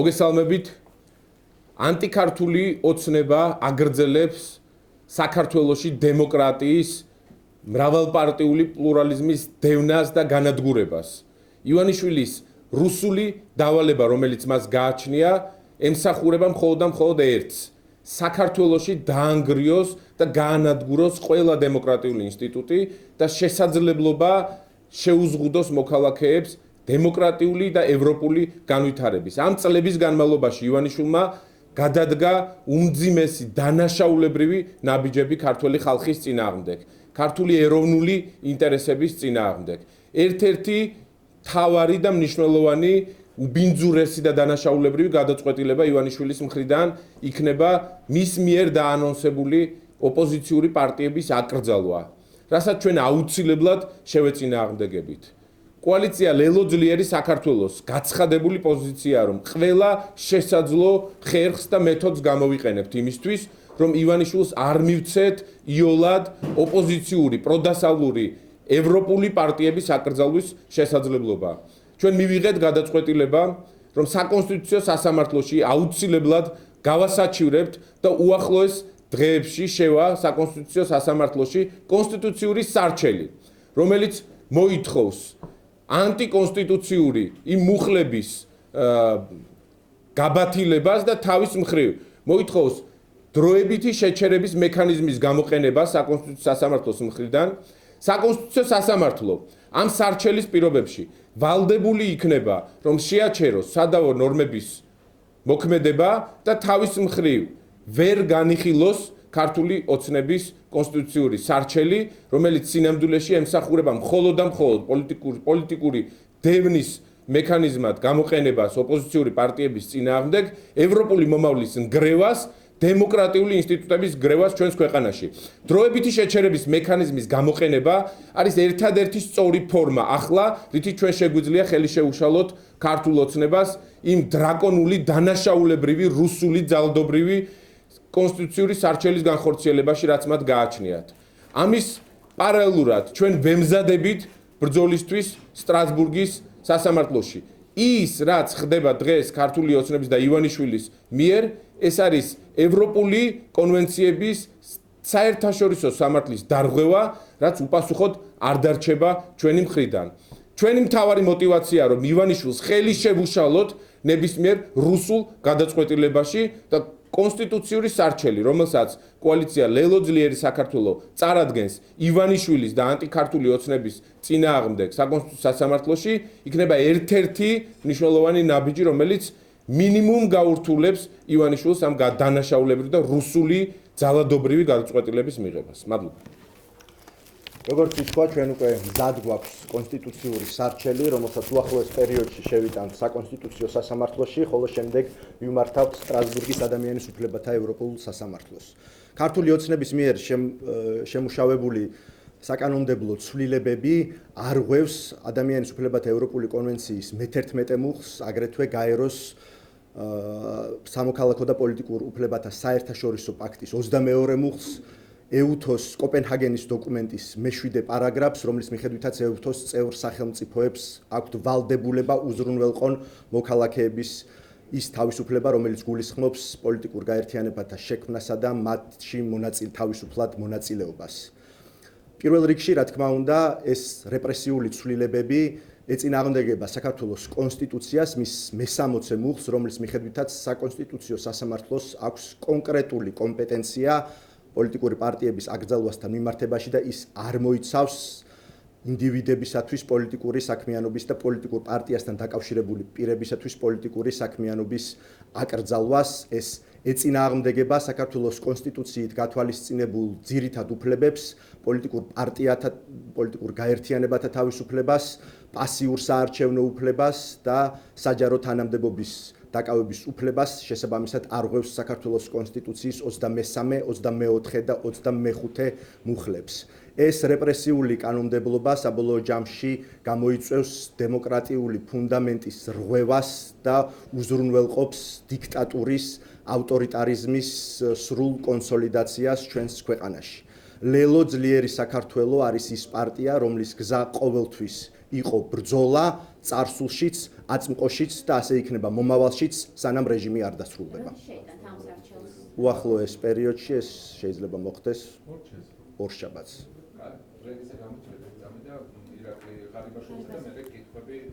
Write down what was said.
მოგესალმებით. ანტიქართული ოცნება აგრძელებს საქართველოში დემოკრატიის მრავალპარტიული პლურალიზმის დევნას და განადგურებას. ივანიშვილის რუსული დავალება, რომელიც მას გააჩნია, ემსახურება მხოლოდ ერთს. საქართველოში დაანგრიოს და გაანადგუროს ყველა დემოკრატიული ინსტიტუტი და შესაძლებლობა შეუზღუდოს მოქალაქეებს დემოკრატიული და ევროპული განვითარების. ამ წლების განმავლობაში ივანიშვილმა გადადგა უმძიმესი დანაშაულებრივი ნაბიჯები ქართველი ხალხის წინააღმდეგ, ქართული ეროვნული ინტერესების წინააღმდეგ. ერთ-ერთი მთავარი და მნიშვნელოვანი უბინძურესი და დანაშაულებრივი გადაწყვეტილება ივანიშვილის მხრიდან იქნება მის მიერ დაანონსებული ოპოზიციური პარტიების აკრძალვა, რასაც ჩვენ აუცილებლად შევეწინააღმდეგებით. კოალიცია ლელო ძლიერი საქართველოს გაცხადებული პოზიციაა, რომ ყველა შესაძლო ხერხს და მეთოდს გამოვიყენებთ იმისთვის, რომ ივანიშვილს არ მივცეთ იოლად ოპოზიციური, პროდასავლური, ევროპული პარტიების აკრძალვის შესაძლებლობა. ჩვენ მივიღეთ გადაწყვეტილება, რომ საკონსტიტუციო სასამართლოში აუცილებლად გავასაჩივრებთ და უახლოეს დღეებში შევა საკონსტიტუციო სასამართლოში კონსტიტუციური სარჩელი, რომელიც მოითხოვს ანტიკონსტიტუციური იმ მუხლების გაბათილებას და თავის მხრივ მოითხოვს დროებითი შეჩერების მექანიზმის გამოყენება საკონსტიტუციო სასამართლოს მხრიდან. საკონსტიტუციო სასამართლო ამ სარჩელის პირობებში ვალდებული იქნება, რომ შეაჩეროს სადავო ნორმების მოქმედება და თავის მხრივ ვერ განიხილოს ქართული ოცნების კონსტიტუციური სარჩელი, რომელიც სინამდვილეში ემსახურება მხოლოდ და მხოლოდ პოლიტიკური დევნის მექანიზმად გამოყენებას ოპოზიციური პარტიების წინააღმდეგ, ევროპული მომავლის ნგრევას, დემოკრატიული ინსტიტუტების გრევას ჩვენს ქვეყანაში. დროებითი შეჩერების მექანიზმის გამოყენება არის ერთადერთი სწორი ფორმა ახლა, რითიც ჩვენ შეგვიძლია ხელი შეუშალოთ ქართულ ოცნებას იმ დრაკონული, დანაშაულებრივი, რუსული, ძალადობრივი კონსტიტუციური სარჩელის განხორციელებაში, რაც მათ გააჩნიათ. ამის პარალელურად ჩვენ ვემზადებით ბრძოლისთვის სტრასბურგის სასამართლოში. ის, რაც ხდება დღეს ქართული ოცნების და ივანიშვილის მიერ, ეს არის ევროპული კონვენციების საერთაშორისო სამართლის დარღვევა, რაც უპასუხოდ არ დარჩება ჩვენი მხრიდან. ჩვენი მთავარი мотиваცია, რომ ივანიშვილს ხელი შევუშალოთ ნებისმიერ რუსულ გადაწყვეტილებაში და კონსტიტუციური სარჩელი, რომელსაც კოალიცია ლელო ძლიერი საქართველო წარადგენს ივანიშვილის და ანტიქართული ოცნების წინააღმდეგ საკონსტიტუციო სასამართლოში, იქნება ერთ-ერთი მნიშვნელოვანი ნაბიჯი, რომელიც მინიმუმ გაურთულებს ივანიშვილს ამ დანაშაულებრივი და რუსული ძალადობრივი გადაწყვეტილების მიღებას. მადლობა. როგორც ითქვა, ჩვენ უკვე მზად გვაქვს კონსტიტუციური სარჩელი, რომელსაც უახლოეს პერიოდში შევიტანთ საკონსტიტუციო სასამართლოში, ხოლო შემდეგ ვიმართავთ სტრასბურგის ადამიანის უფლებათა ევროპულ სასამართლოს. ქართული ოცნების მიერ შემუშავებული საკანონმდებლო ცვლილებები არღვევს ადამიანის უფლებათა ევროპული კონვენციის მე-11 მუხლს, აგრეთვე გაეროს სამოქალაქო და პოლიტიკურ უფლებათა საერთაშორისო პაქტის 22 მუხლს, ეუთოს კოპენჰაგენის დოკუმენტის მე-7 პარაგრაფს, რომლის მიხედვითაც ეუთოს წევრ სახელმწიფოებს აქვთ ვალდებულება უზრუნველყონ მოქალაქეების ის თავისუფლება, რომელიც გულისხმობს პოლიტიკურ გაერთიანებათა შექმნასა და მათში თავისუფლად მონაწილეობას. პირველ რიგში, რა თქმა უნდა, ეს რეპრესიული ცვლილებები ეწინააღმდეგება საქართველოს კონსტიტუციას, მის მე-60 მუხლს, რომლის მიხედვითაც საკონსტიტუციო სასამართლოს აქვს კონკრეტული კომპეტენცია პოლიტიკური პარტიების აკრძალვასთან მიმართებაში და ის არ მოიცავს ინდივიდებისათვის პოლიტიკური საქმიანობის და პოლიტიკურ პარტიასთან დაკავშირებული პირებისათვის პოლიტიკური საქმიანობის აკრძალვას. ეს ეწინააღმდეგება საქართველოს კონსტიტუციით გათვალისწინებულ ძირითად უფლებებს, პოლიტიკურ პარტიათა, პოლიტიკურ გაერთიანებათა თავისუფლებას, პასიურ საარჩევნო უფლებას და საჯარო თანამდებობის დაკავების უფლებას, შესაბამისად არღვევს საქართველოს კონსტიტუციის 23, 24 და 25 მუხლებს. ეს რეპრესიული კანონმდებლობა საბოლოო ჯამში გამოიწვევს დემოკრატიული ფუნდამენტის რღვევას და უზრუნველყოფს დიქტატურის, ავტორიტარიზმის სრულ კონსოლიდაციას ჩვენს ქვეყანაში. ლელო ძლიერი საქართველო არის ის პარტია, რომლის გზა ყოველთვის იყო ბრძოლა წარსულშიც, აწმყოშიც და ასე იქნება მომავალშიც, სანამ რეჟიმი არ დასრულდება. უახლოეს პერიოდში ეს შეიძლება მოხდეს ორშაბათს. რეგისტრა გამოჩვენეთ, და ირაკლი ღარიბაშვილისა და მე